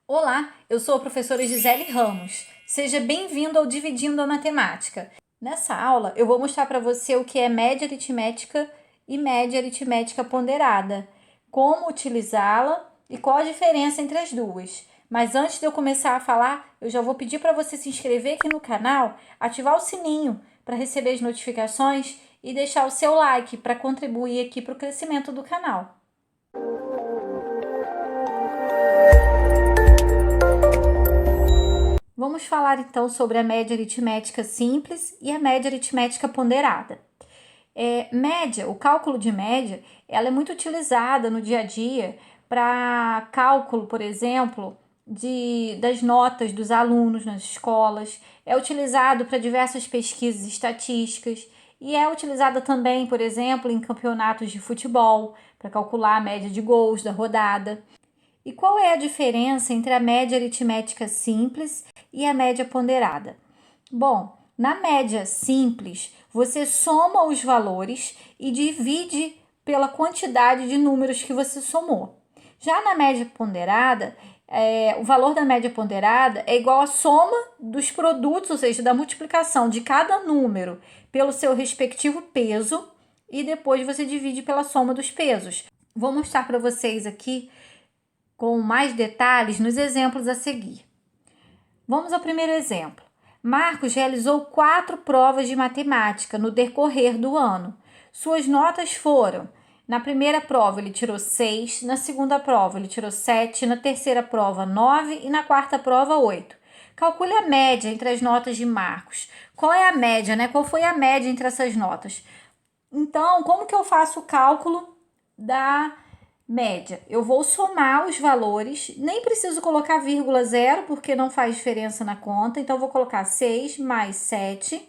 Olá, eu sou a professora Gisele Ramos. Seja bem-vindo ao Dividindo a Matemática. Nessa aula, eu vou mostrar para você o que é média aritmética e média aritmética ponderada, como utilizá-la e qual a diferença entre as duas. Mas antes de eu começar a falar, eu já vou pedir para você se inscrever aqui no canal, ativar o sininho para receber as notificações e deixar o seu like para contribuir aqui para o crescimento do canal. Vamos falar então sobre a média aritmética simples e a média aritmética ponderada. Média, o cálculo de média, ela é muito utilizada no dia a dia para cálculo, por exemplo, das notas dos alunos nas escolas. É utilizado para diversas pesquisas estatísticas e é utilizada também, por exemplo, em campeonatos de futebol, para calcular a média de gols da rodada. E qual é a diferença entre a média aritmética simples e a média ponderada? Bom, na média simples, você soma os valores e divide pela quantidade de números que você somou. Já na média ponderada, o valor da média ponderada é igual à soma dos produtos, ou seja, da multiplicação de cada número pelo seu respectivo peso e depois você divide pela soma dos pesos. Vou mostrar para vocês aqui com mais detalhes nos exemplos a seguir. Vamos ao primeiro exemplo. Marcos realizou 4 provas de matemática no decorrer do ano. Suas notas foram: na primeira prova ele tirou 6, na segunda prova ele tirou 7, na terceira prova 9 e na quarta prova 8. Calcule a média entre as notas de Marcos. Qual é a média, né? Qual foi a média entre essas notas? Então, como que eu faço o cálculo da média? Eu vou somar os valores, nem preciso colocar vírgula zero, porque não faz diferença na conta. Então, eu vou colocar 6 mais 7,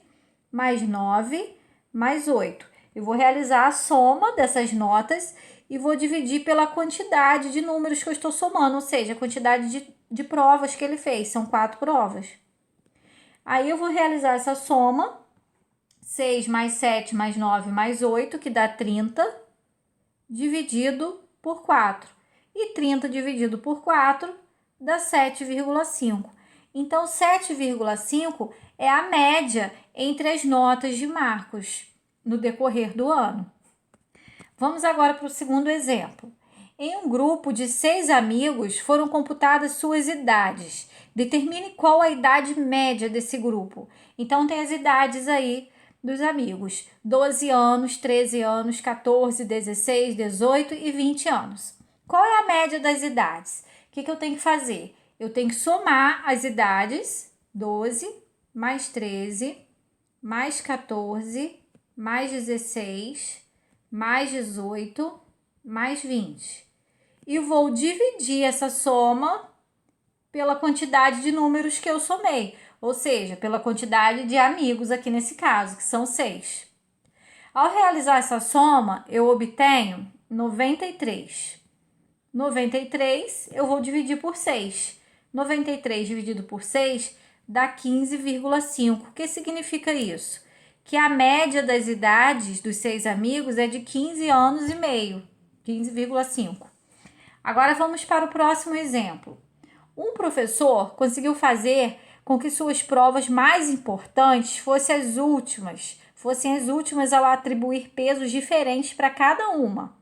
mais 9, mais 8. Eu vou realizar a soma dessas notas e vou dividir pela quantidade de números que eu estou somando, ou seja, a quantidade de provas que ele fez. São 4 provas. Aí, eu vou realizar essa soma. 6 mais 7 mais 9 mais 8, que dá 30, dividido por 4. E 30 dividido por 4 dá 7,5. Então, 7,5 é a média entre as notas de Marcos no decorrer do ano. Vamos agora para o segundo exemplo. Em um grupo de 6 amigos, foram computadas suas idades. Determine qual a idade média desse grupo. Então, tem as idades aí dos amigos: 12 anos, 13 anos, 14, 16, 18 e 20 anos. Qual é a média das idades? O que eu tenho que fazer? Eu tenho que somar as idades: 12 mais 13 mais 14 mais 16 mais 18 mais 20. E vou dividir essa soma pela quantidade de números que eu somei, ou seja, pela quantidade de amigos aqui nesse caso, que são 6. Ao realizar essa soma, eu obtenho 93. 93 eu vou dividir por 6. 93 dividido por 6 dá 15,5. O que significa isso? Que a média das idades dos 6 amigos é de 15 anos e meio, 15,5. Agora vamos para o próximo exemplo. Um professor conseguiu fazer com que suas provas mais importantes fossem as últimas ao atribuir pesos diferentes para cada uma.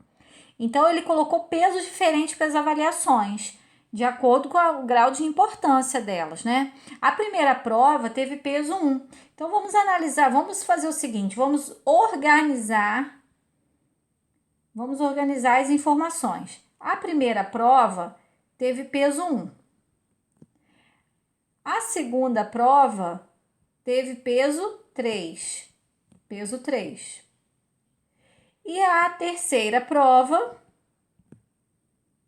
Então, ele colocou pesos diferentes para as avaliações, de acordo com o grau de importância delas, né? A primeira prova teve peso 1. Então, vamos analisar, vamos fazer o seguinte, vamos organizar as informações. A primeira prova teve peso 1. A segunda prova teve peso 3. Peso 3. E a terceira prova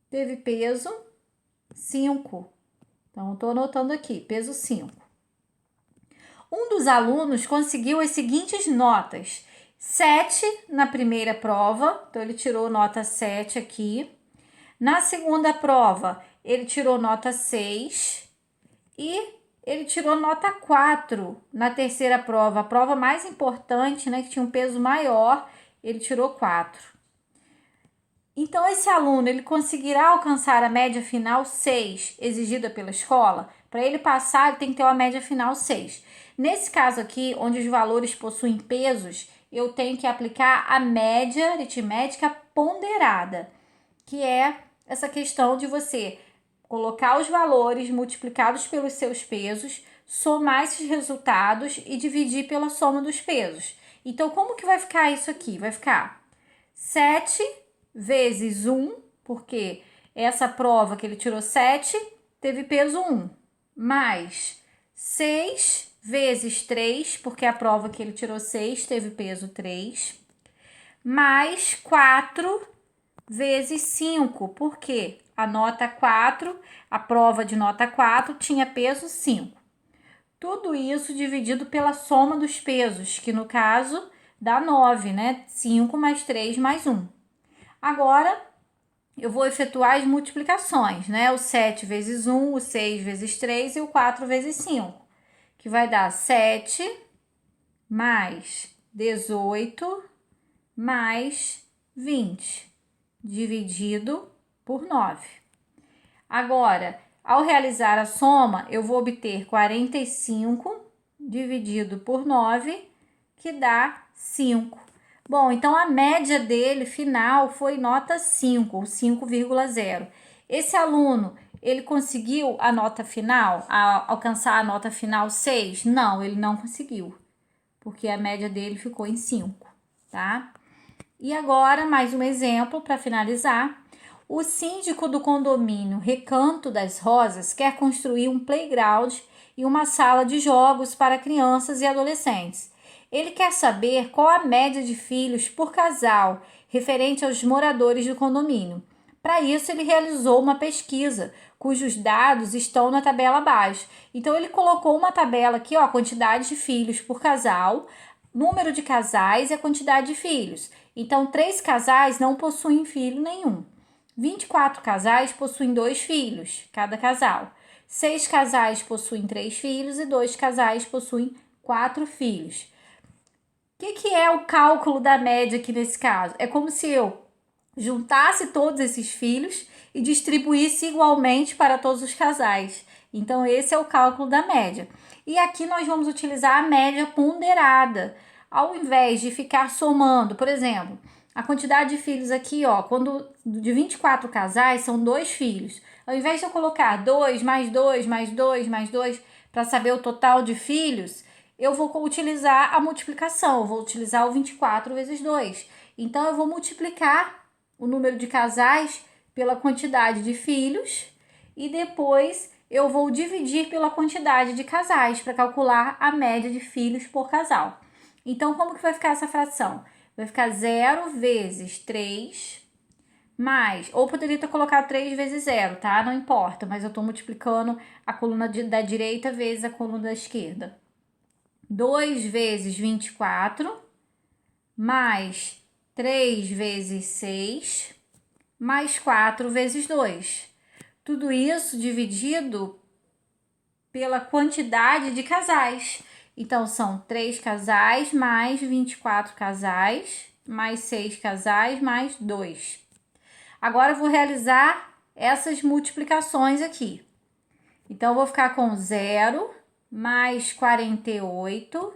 teve peso 5. Então, estou anotando aqui, peso 5. Um dos alunos conseguiu as seguintes notas: 7 na primeira prova, então ele tirou nota 7 aqui. Na segunda prova, ele tirou nota 6 e ele tirou nota 4 na terceira prova, a prova mais importante, né, que tinha um peso maior, ele tirou 4. Então, esse aluno, ele conseguirá alcançar a média final 6, exigida pela escola? Para ele passar, ele tem que ter uma média final 6. Nesse caso aqui, onde os valores possuem pesos, eu tenho que aplicar a média aritmética ponderada, que é essa questão de você colocar os valores multiplicados pelos seus pesos, somar esses resultados e dividir pela soma dos pesos. Então, como que vai ficar isso aqui? Vai ficar 7 vezes 1, porque essa prova que ele tirou 7 teve peso 1, mais 6 vezes 3, porque a prova que ele tirou 6 teve peso 3, mais 4 vezes 5, porque a nota 4, a prova de nota 4 tinha peso 5. Tudo isso dividido pela soma dos pesos, que no caso dá 9, né? 5 mais 3 mais 1. Agora, eu vou efetuar as multiplicações, né? O 7 vezes 1, o 6 vezes 3 e o 4 vezes 5, que vai dar 7 mais 18 mais 20, dividido por 9. Agora, ao realizar a soma, eu vou obter 45 dividido por 9, que dá 5. Bom, então a média dele final foi nota 5, ou 5,0. Esse aluno, ele conseguiu a nota final, alcançar a nota final 6? Não, ele não conseguiu, porque a média dele ficou em 5, tá? E agora, mais um exemplo para finalizar. O síndico do condomínio Recanto das Rosas quer construir um playground e uma sala de jogos para crianças e adolescentes. Ele quer saber qual a média de filhos por casal referente aos moradores do condomínio. Para isso, ele realizou uma pesquisa, cujos dados estão na tabela abaixo. Então, ele colocou uma tabela aqui, ó, a quantidade de filhos por casal, número de casais e a quantidade de filhos. Então, 3 casais não possuem filho nenhum. 24 casais possuem 2 filhos, cada casal. 6 casais possuem 3 filhos e 2 casais possuem 4 filhos. O que é o cálculo da média aqui nesse caso? É como se eu juntasse todos esses filhos e distribuísse igualmente para todos os casais. Então, esse é o cálculo da média. E aqui nós vamos utilizar a média ponderada. Ao invés de ficar somando, por exemplo, a quantidade de filhos aqui, ó, quando de 24 casais são 2 filhos. Ao invés de eu colocar 2 mais 2 mais 2 mais 2 para saber o total de filhos, eu vou utilizar a multiplicação, eu vou utilizar o 24 vezes 2. Então, eu vou multiplicar o número de casais pela quantidade de filhos e depois eu vou dividir pela quantidade de casais para calcular a média de filhos por casal. Então, como que vai ficar essa fração? Vai ficar 0 vezes 3 mais, ou poderia ter colocado 3 vezes 0, tá? Não importa, mas eu estou multiplicando a coluna da direita vezes a coluna da esquerda. 2 vezes 24, mais 3 vezes 6, mais 4 vezes 2. Tudo isso dividido pela quantidade de casais. Então, são 3 casais, mais 24 casais, mais 6 casais, mais 2. Agora, eu vou realizar essas multiplicações aqui. Então, eu vou ficar com 0, mais 48,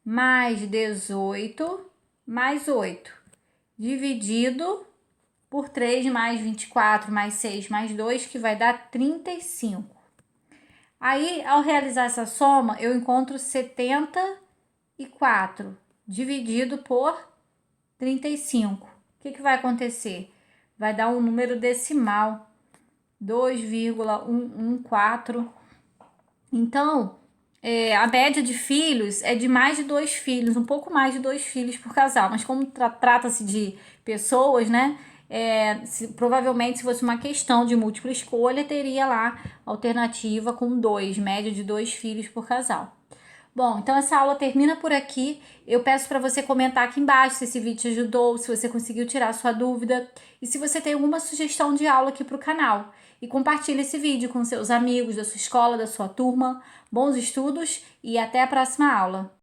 mais 18, mais 8, dividido por 3 mais 24, mais 6, mais 2, que vai dar 35. Aí, ao realizar essa soma, eu encontro 74 dividido por 35. O que vai acontecer? Vai dar um número decimal, 2,114. Então, a média de filhos é de mais de 2 filhos, um pouco mais de 2 filhos por casal. Mas como trata-se de pessoas, né? Provavelmente, se fosse uma questão de múltipla escolha, teria lá alternativa com 2, média de 2 filhos por casal. Bom, então essa aula termina por aqui. Eu peço para você comentar aqui embaixo se esse vídeo te ajudou, se você conseguiu tirar sua dúvida e se você tem alguma sugestão de aula aqui para o canal. E compartilhe esse vídeo com seus amigos da sua escola, da sua turma. Bons estudos e até a próxima aula!